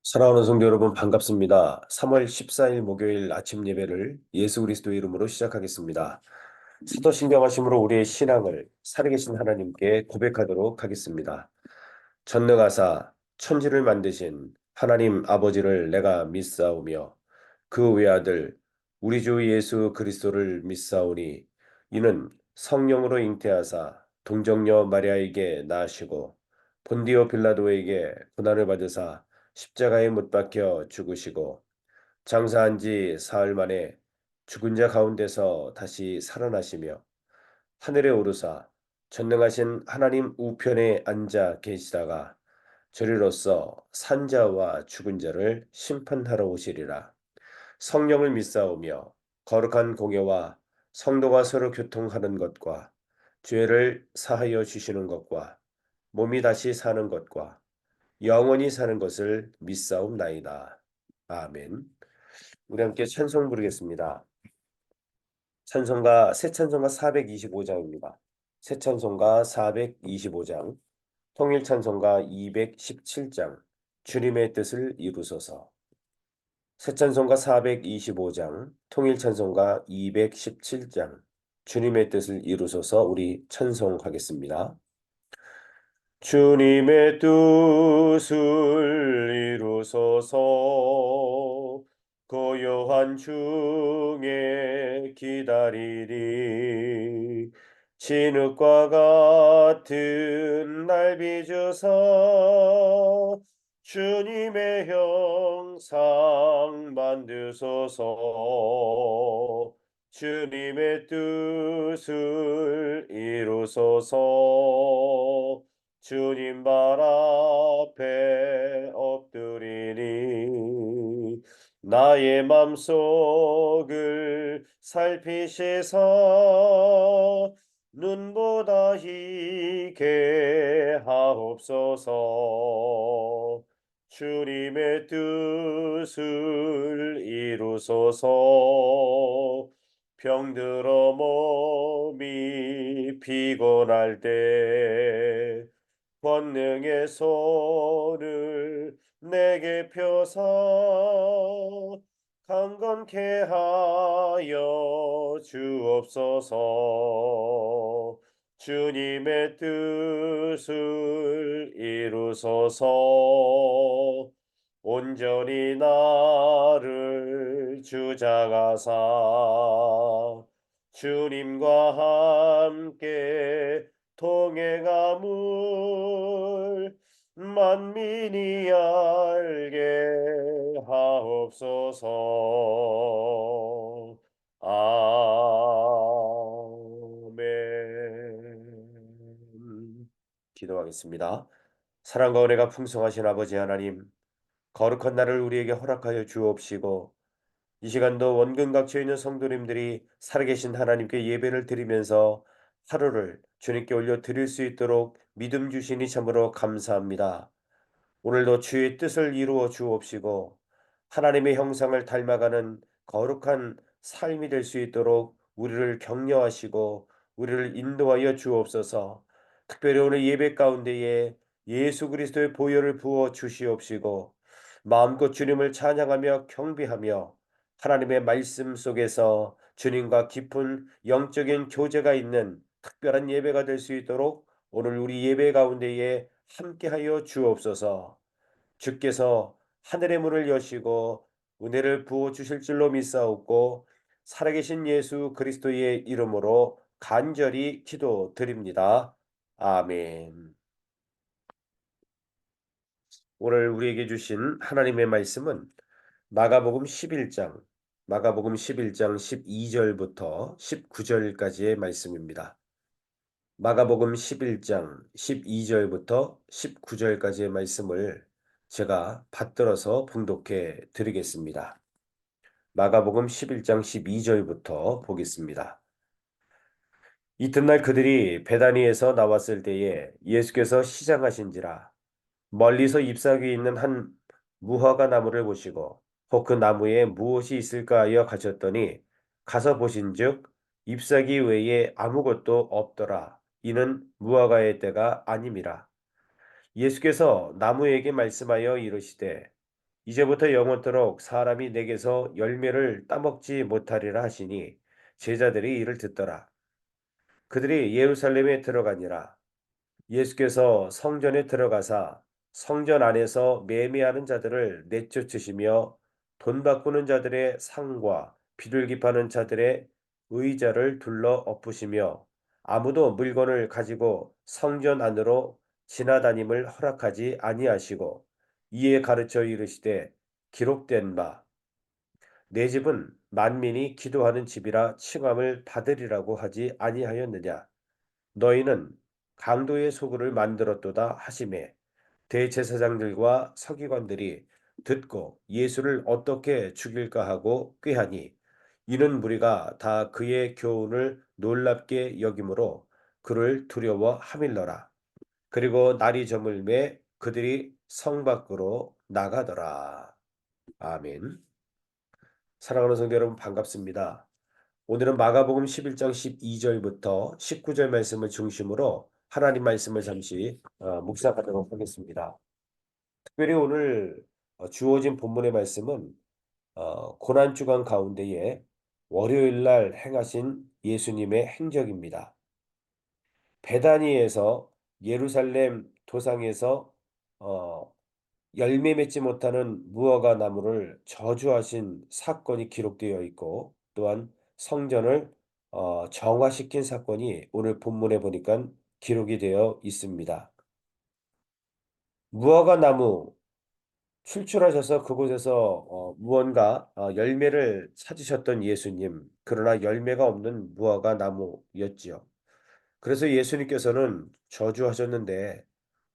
사랑하는 성도 여러분 반갑습니다. 3월 14일 목요일 아침 예배를 예수 그리스도의 이름으로 시작하겠습니다. 사도신경하심으로 우리의 신앙을 살아계신 하나님께 고백하도록 하겠습니다. 전능하사 천지를 만드신 하나님 아버지를 내가 믿사오며 그 외아들 우리 주 예수 그리스도를 믿사오니 이는 성령으로 잉태하사 동정녀 마리아에게 낳으시고 본디오 빌라도에게 고난을 받으사 십자가에 못 박혀 죽으시고 장사한 지 사흘 만에 죽은 자 가운데서 다시 살아나시며 하늘에 오르사 전능하신 하나님 우편에 앉아 계시다가 저리로서 산자와 죽은 자를 심판하러 오시리라. 성령을 믿사오며 거룩한 공예와 성도가 서로 교통하는 것과 죄를 사하여 주시는 것과 몸이 다시 사는 것과 영원히 사는 것을 믿사옵나이다. 아멘. 우리 함께 찬송 부르겠습니다. 찬송가 새 찬송가 425장입니다. 새 찬송가 425장, 통일 찬송가 217장, 주님의 뜻을 이루소서. 새 찬송가 425장, 통일 찬송가 217장, 주님의 뜻을 이루소서. 우리 찬송하겠습니다. 주님의 뜻을 이루소서. 고요한 중에 기다리리. 진흙과 같은 날 빚으사 주님의 형상 만드소서. 주님의 뜻을 이루소서. 주님 발 앞에 엎드리니 나의 맘속을 살피시사 눈보다 희게 하옵소서. 주님의 뜻을 이루소서. 병들어 몸이 피곤할 때 권능의 손을 내게 펴사 강건케 하여 주옵소서. 주님의 뜻을 이루소서. 온전히 나를 주장하사 주님과 함께 동행함을 만민이 알게 하옵소서. 아멘. 기도하겠습니다. 사랑과 은혜가 풍성하신 아버지 하나님, 거룩한 날을 우리에게 허락하여 주옵시고 이 시간도 원근 각처에 있는 성도님들이 살아계신 하나님께 예배를 드리면서 하루를 주님께 올려 드릴 수 있도록 믿음 주시니 참으로 감사합니다. 오늘도 주의 뜻을 이루어 주옵시고 하나님의 형상을 닮아가는 거룩한 삶이 될 수 있도록 우리를 격려하시고 우리를 인도하여 주옵소서. 특별히 오늘 예배 가운데에 예수 그리스도의 보혈을 부어 주시옵시고 마음껏 주님을 찬양하며 경배하며 하나님의 말씀 속에서 주님과 깊은 영적인 교제가 있는 특별한 예배가 될 수 있도록 오늘 우리 예배 가운데에 함께하여 주옵소서. 주께서 하늘의 문을 여시고 은혜를 부어 주실 줄로 믿사옵고 살아계신 예수 그리스도의 이름으로 간절히 기도드립니다. 아멘. 오늘 우리에게 주신 하나님의 말씀은 마가복음 11장 12절부터 19절까지의 말씀입니다. 마가복음 11장 12절부터 19절까지의 말씀을 제가 받들어서 봉독해 드리겠습니다. 마가복음 11장 12절부터 보겠습니다. 이튿날 그들이 베다니에서 나왔을 때에 예수께서 시장하신지라 멀리서 잎사귀 있는 한 무화과 나무를 보시고 혹 그 나무에 무엇이 있을까 하여 가셨더니 가서 보신즉 잎사귀 외에 아무것도 없더라. 이는 무화과의 때가 아님이라. 예수께서 나무에게 말씀하여 이르시되 이제부터 영원토록 사람이 내게서 열매를 따먹지 못하리라 하시니 제자들이 이를 듣더라. 그들이 예루살렘에 들어가니라. 예수께서 성전에 들어가사 성전 안에서 매매하는 자들을 내쫓으시며 돈 바꾸는 자들의 상과 비둘기 파는 자들의 의자를 둘러 엎으시며 아무도 물건을 가지고 성전 안으로 지나다님을 허락하지 아니하시고 이에 가르쳐 이르시되 기록된 바 내 집은 만민이 기도하는 집이라 칭함을 받으리라고 하지 아니하였느냐. 너희는 강도의 소굴을 만들었도다 하시매 대제사장들과 서기관들이 듣고 예수를 어떻게 죽일까 하고 꾀하니 이는 무리가 다 그의 교훈을 놀랍게 여김으로 그를 두려워 하밀러라. 그리고 날이 저물매 그들이 성 밖으로 나가더라. 아멘. 사랑하는 성도 여러분 반갑습니다. 오늘은 마가복음 11장 12절부터 19절 말씀을 중심으로 하나님 말씀을 잠시 묵상하도록 하겠습니다. 특별히 오늘 주어진 본문의 말씀은 고난주간 가운데에 월요일 날 행하신 예수님의 행적입니다. 베다니에서 예루살렘 도상에서 어, 열매 맺지 못하는 무화과 나무를 저주하신 사건이 기록되어 있고 또한 성전을 정화시킨 사건이 오늘 본문에 보니까 기록이 되어 있습니다. 무화과 나무 출출하셔서 그곳에서 무언가 열매를 찾으셨던 예수님, 그러나 열매가 없는 무화과 나무였지요. 그래서 예수님께서는 저주하셨는데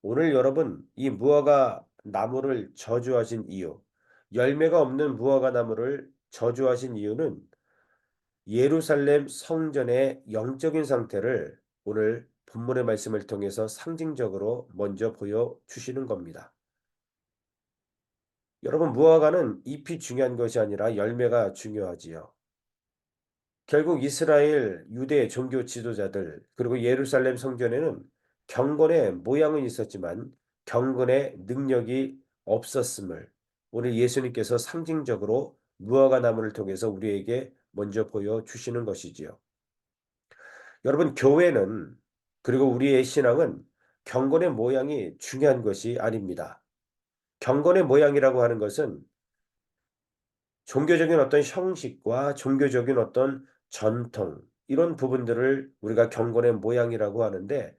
오늘 여러분 이 무화과 나무를 저주하신 이유, 열매가 없는 무화과 나무를 저주하신 이유는 예루살렘 성전의 영적인 상태를 오늘 본문의 말씀을 통해서 상징적으로 먼저 보여주시는 겁니다. 여러분 무화과는 잎이 중요한 것이 아니라 열매가 중요하지요. 결국 이스라엘 유대 종교 지도자들 그리고 예루살렘 성전에는 경건의 모양은 있었지만 경건의 능력이 없었음을 오늘 예수님께서 상징적으로 무화과 나무를 통해서 우리에게 먼저 보여주시는 것이지요. 여러분 교회는 그리고 우리의 신앙은 경건의 모양이 중요한 것이 아닙니다. 경건의 모양이라고 하는 것은 종교적인 어떤 형식과 종교적인 어떤 전통 이런 부분들을 우리가 경건의 모양이라고 하는데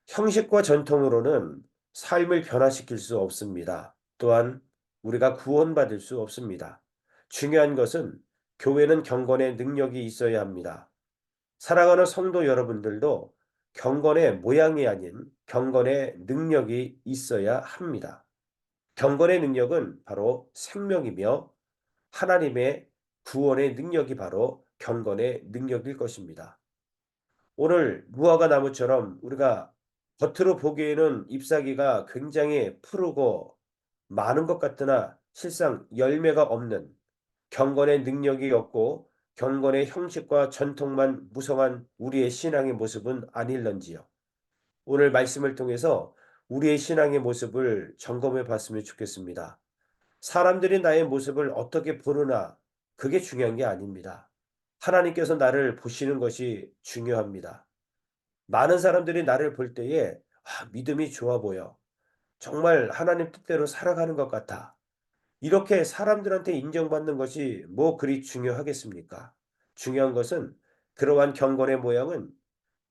형식과 전통으로는 삶을 변화시킬 수 없습니다. 또한 우리가 구원받을 수 없습니다. 중요한 것은 교회는 경건의 능력이 있어야 합니다. 사랑하는 성도 여러분들도 경건의 모양이 아닌 경건의 능력이 있어야 합니다. 경건의 능력은 바로 생명이며 하나님의 구원의 능력이 바로 경건의 능력일 것입니다. 오늘 무화과 나무처럼 우리가 겉으로 보기에는 잎사귀가 굉장히 푸르고 많은 것 같으나 실상 열매가 없는 경건의 능력이 없고 경건의 형식과 전통만 무성한 우리의 신앙의 모습은 아닐런지요. 오늘 말씀을 통해서 우리의 신앙의 모습을 점검해 봤으면 좋겠습니다. 사람들이 나의 모습을 어떻게 보느냐, 그게 중요한 게 아닙니다. 하나님께서 나를 보시는 것이 중요합니다. 많은 사람들이 나를 볼 때에 믿음이 좋아 보여. 정말 하나님 뜻대로 살아가는 것 같아. 이렇게 사람들한테 인정받는 것이 뭐 그리 중요하겠습니까? 중요한 것은 그러한 경건의 모양은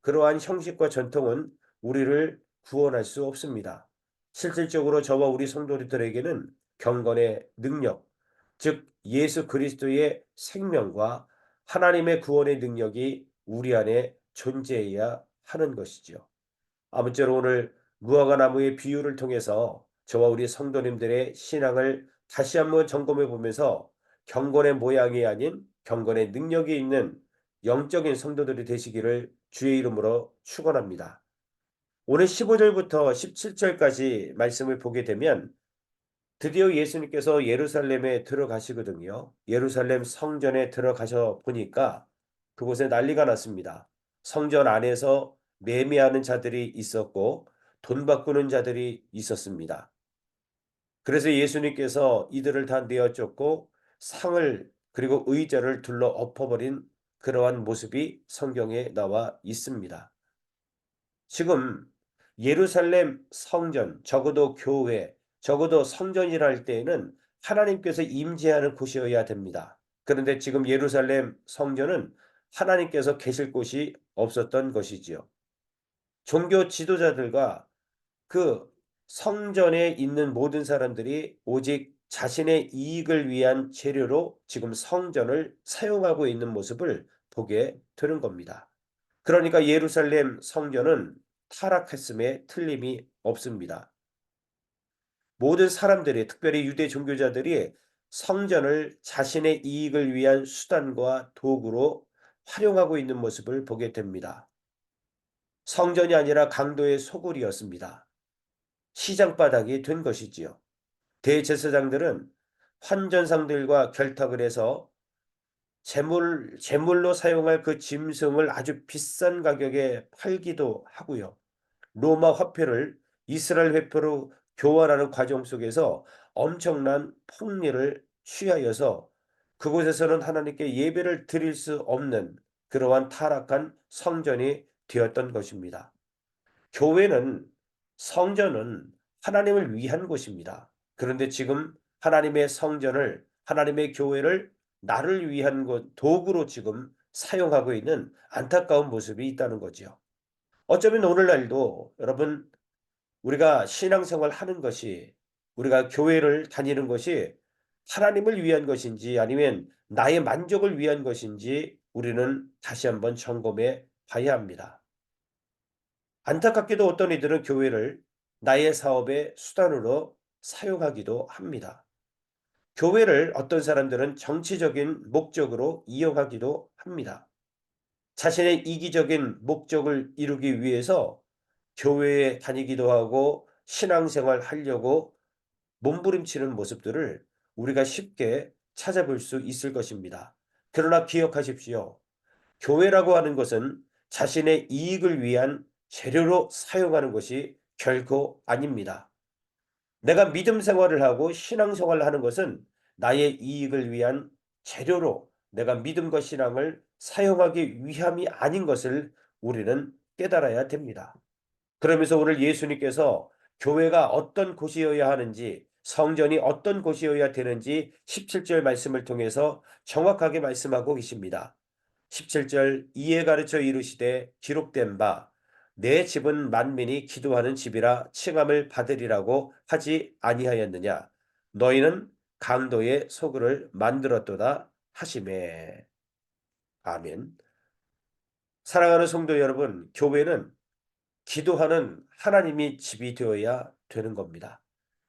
그러한 형식과 전통은 우리를 구원할 수 없습니다. 실질적으로 저와 우리 성도들에게는 경건의 능력, 즉 예수 그리스도의 생명과 하나님의 구원의 능력이 우리 안에 존재해야 하는 것이죠. 아무쪼록 오늘 무화과 나무의 비유를 통해서 저와 우리 성도님들의 신앙을 다시 한번 점검해 보면서 경건의 모양이 아닌 경건의 능력이 있는 영적인 성도들이 되시기를 주의 이름으로 축원합니다. 오늘 15절부터 17절까지 말씀을 보게 되면 드디어 예수님께서 예루살렘에 들어가시거든요. 예루살렘 성전에 들어가셔 보니까 그곳에 난리가 났습니다. 성전 안에서 매매하는 자들이 있었고 돈 바꾸는 자들이 있었습니다. 그래서 예수님께서 이들을 다 내어 쫓고 상을 그리고 의자를 둘러 엎어버린 그러한 모습이 성경에 나와 있습니다. 지금 예루살렘 성전, 적어도 교회, 적어도 성전이라 할 때에는 하나님께서 임재하는 곳이어야 됩니다. 그런데 지금 예루살렘 성전은 하나님께서 계실 곳이 없었던 것이지요. 종교 지도자들과 그 성전에 있는 모든 사람들이 오직 자신의 이익을 위한 재료로 지금 성전을 사용하고 있는 모습을 보게 되는 겁니다. 그러니까 예루살렘 성전은 타락했음에 틀림이 없습니다. 모든 사람들이, 특별히 유대 종교자들이 성전을 자신의 이익을 위한 수단과 도구로 활용하고 있는 모습을 보게 됩니다. 성전이 아니라 강도의 소굴이었습니다. 시장바닥이 된 것이지요. 대제사장들은 환전상들과 결탁을 해서 제물로 사용할 그 짐승을 아주 비싼 가격에 팔기도 하고요. 로마 화폐를 이스라엘 화폐로 교환하는 과정 속에서 엄청난 폭리를 취하여서 그곳에서는 하나님께 예배를 드릴 수 없는 그러한 타락한 성전이 되었던 것입니다. 교회는 성전은 하나님을 위한 곳입니다. 그런데 지금 하나님의 성전을 하나님의 교회를 나를 위한 것 도구로 지금 사용하고 있는 안타까운 모습이 있다는 거지요. 어쩌면 오늘날도 여러분 우리가 신앙생활 하는 것이 우리가 교회를 다니는 것이 하나님을 위한 것인지 아니면 나의 만족을 위한 것인지 우리는 다시 한번 점검해 봐야 합니다. 안타깝게도 어떤 이들은 교회를 나의 사업의 수단으로 사용하기도 합니다. 교회를 어떤 사람들은 정치적인 목적으로 이용하기도 합니다. 자신의 이기적인 목적을 이루기 위해서 교회에 다니기도 하고 신앙생활 하려고 몸부림치는 모습들을 우리가 쉽게 찾아볼 수 있을 것입니다. 그러나 기억하십시오. 교회라고 하는 것은 자신의 이익을 위한 재료로 사용하는 것이 결코 아닙니다. 내가 믿음 생활을 하고 신앙 생활을 하는 것은 나의 이익을 위한 재료로 내가 믿음과 신앙을 사용하기 위함이 아닌 것을 우리는 깨달아야 됩니다. 그러면서 오늘 예수님께서 교회가 어떤 곳이어야 하는지 성전이 어떤 곳이어야 되는지 17절 말씀을 통해서 정확하게 말씀하고 계십니다. 17절 이에 가르쳐 이르시되 기록된 바 내 집은 만민이 기도하는 집이라 칭함을 받으리라고 하지 아니하였느냐 너희는 강도의 소굴을 만들었도다 하시매. 아멘. 사랑하는 성도 여러분, 교회는 기도하는 하나님이 집이 되어야 되는 겁니다.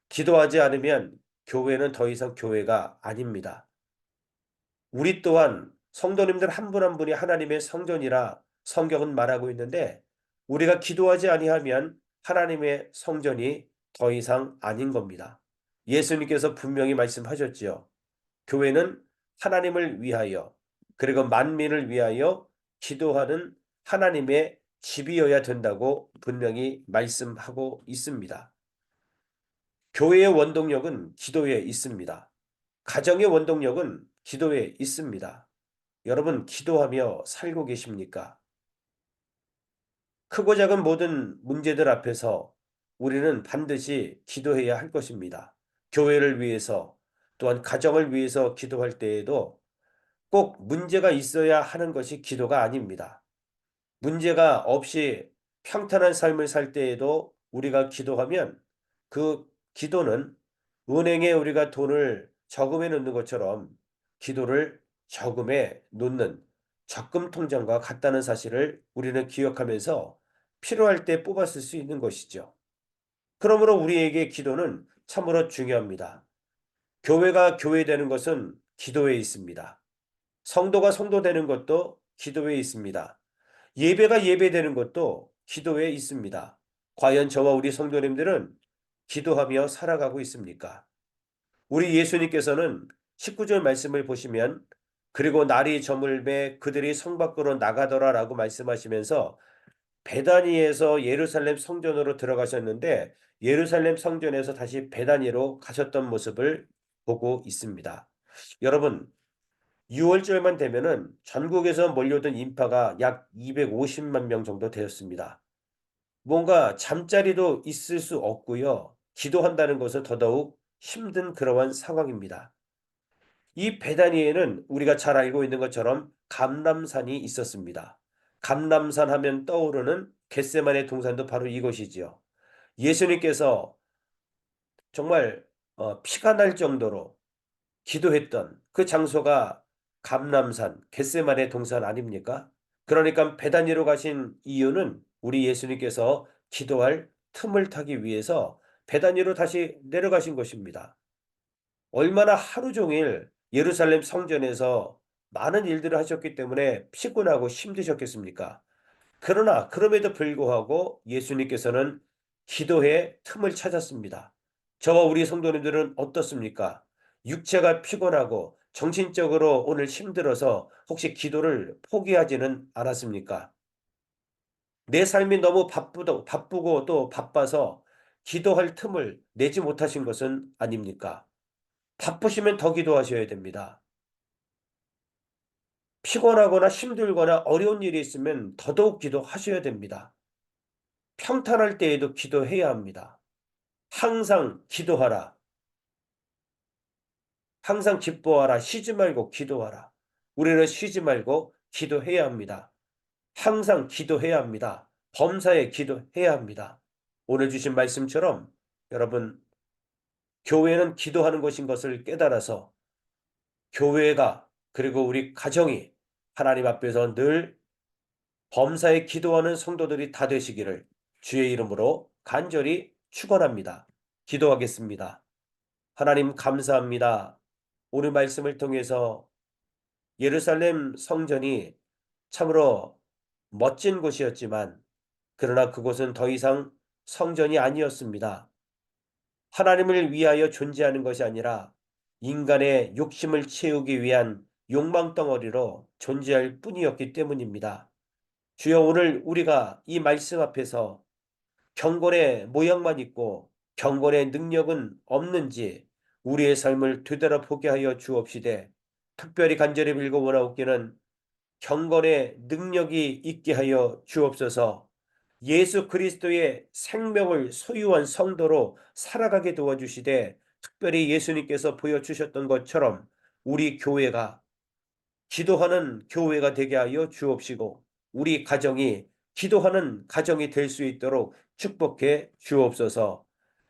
기도하지 않으면 교회는 더 이상 교회가 아닙니다. 우리 또한 성도님들 한 분 한 분이 하나님의 성전이라 성경은 말하고 있는데 우리가 기도하지 아니하면 하나님의 성전이 더 이상 아닌 겁니다. 예수님께서 분명히 말씀하셨지요. 교회는 하나님을 위하여 그리고 만민을 위하여 기도하는 하나님의 집이어야 된다고 분명히 말씀하고 있습니다. 교회의 원동력은 기도에 있습니다. 가정의 원동력은 기도에 있습니다. 여러분, 기도하며 살고 계십니까? 크고 작은 모든 문제들 앞에서 우리는 반드시 기도해야 할 것입니다. 교회를 위해서 또한 가정을 위해서 기도할 때에도 꼭 문제가 있어야 하는 것이 기도가 아닙니다. 문제가 없이 평탄한 삶을 살 때에도 우리가 기도하면 그 기도는 은행에 우리가 돈을 저금해 놓는 것처럼 기도를 저금해 놓는 적금 통장과 같다는 사실을 우리는 기억하면서 필요할 때 뽑아 쓸 수 있는 것이죠. 그러므로 우리에게 기도는 참으로 중요합니다. 교회가 교회되는 것은 기도에 있습니다. 성도가 성도되는 것도 기도에 있습니다. 예배가 예배되는 것도 기도에 있습니다. 과연 저와 우리 성도님들은 기도하며 살아가고 있습니까? 우리 예수님께서는 19절 말씀을 보시면 그리고 날이 저물매 그들이 성 밖으로 나가더라라고 말씀하시면서 베다니에서 예루살렘 성전으로 들어가셨는데 예루살렘 성전에서 다시 베다니로 가셨던 모습을 보고 있습니다. 여러분, 6월절만 되면은 전국에서 몰려든 인파가 약 250만 명 정도 되었습니다. 뭔가 잠자리도 있을 수 없고요. 기도한다는 것은 더더욱 힘든 그러한 상황입니다. 이 베다니에는 우리가 잘 알고 있는 것처럼 감람산이 있었습니다. 감람산 하면 떠오르는 겟세마네 동산도 바로 이곳이지요. 예수님께서 정말 피가 날 정도로 기도했던 그 장소가 감람산 겟세마네 동산 아닙니까? 그러니까 베다니로 가신 이유는 우리 예수님께서 기도할 틈을 타기 위해서 베다니로 다시 내려가신 것입니다. 얼마나 하루 종일 예루살렘 성전에서 많은 일들을 하셨기 때문에 피곤하고 힘드셨겠습니까? 그러나 그럼에도 불구하고 예수님께서는 기도의 틈을 찾았습니다. 저와 우리 성도님들은 어떻습니까? 육체가 피곤하고 정신적으로 오늘 힘들어서 혹시 기도를 포기하지는 않았습니까? 내 삶이 너무 바쁘고 또 바빠서 기도할 틈을 내지 못하신 것은 아닙니까? 바쁘시면 더 기도하셔야 됩니다. 피곤하거나 힘들거나 어려운 일이 있으면 더더욱 기도하셔야 됩니다. 평탄할 때에도 기도해야 합니다. 항상 기도하라. 항상 기뻐하라. 쉬지 말고 기도하라. 우리는 쉬지 말고 기도해야 합니다. 항상 기도해야 합니다. 범사에 기도해야 합니다. 오늘 주신 말씀처럼 여러분, 교회는 기도하는 것인 것을 깨달아서 교회가 그리고 우리 가정이 하나님 앞에서 늘 범사에 기도하는 성도들이 다 되시기를 주의 이름으로 간절히 축원합니다. 기도하겠습니다. 하나님 감사합니다. 오늘 말씀을 통해서 예루살렘 성전이 참으로 멋진 곳이었지만 그러나 그곳은 더 이상 성전이 아니었습니다. 하나님을 위하여 존재하는 것이 아니라 인간의 욕심을 채우기 위한 욕망 덩어리로 존재할 뿐이었기 때문입니다. 주여 오늘 우리가 이 말씀 앞에서 경건의 모양만 있고 경건의 능력은 없는지 우리의 삶을 되돌아보게 하여 주옵시되 특별히 간절히 빌고 원하옵기는 경건의 능력이 있게 하여 주옵소서. 예수 그리스도의 생명을 소유한 성도로 살아가게 도와주시되 특별히 예수님께서 보여주셨던 것처럼 우리 교회가 기도하는 교회가 되게 하여 주옵시고 우리 가정이 기도하는 가정이 될 수 있도록 축복해 주옵소서.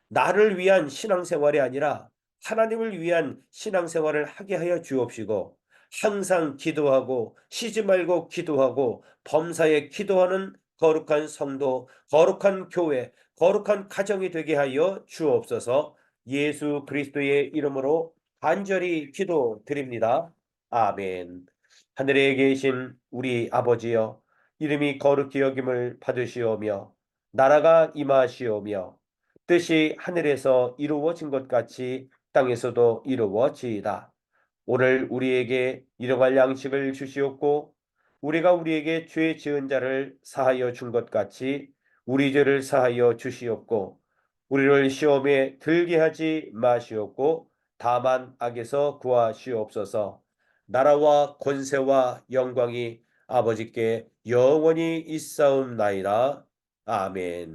나를 위한 신앙생활이 아니라 하나님을 위한 신앙생활을 하게 하여 주옵시고 항상 기도하고 쉬지 말고 기도하고 범사에 기도하는 거룩한 성도, 거룩한 교회, 거룩한 가정이 되게 하여 주옵소서. 예수 그리스도의 이름으로 간절히 기도드립니다. 아멘. 하늘에 계신 우리 아버지여, 이름이 거룩히 여김을 받으시오며 나라가 임하시오며 뜻이 하늘에서 이루어진 것 같이 땅에서도 이루어지이다. 오늘 우리에게 일용할 양식을 주시옵고 우리가 우리에게 죄 지은 자를 사하여 준 것 같이 우리 죄를 사하여 주시옵고 우리를 시험에 들게 하지 마시옵고 다만 악에서 구하시옵소서. 나라와 권세와 영광이 아버지께 영원히 있사옵나이다. 아멘.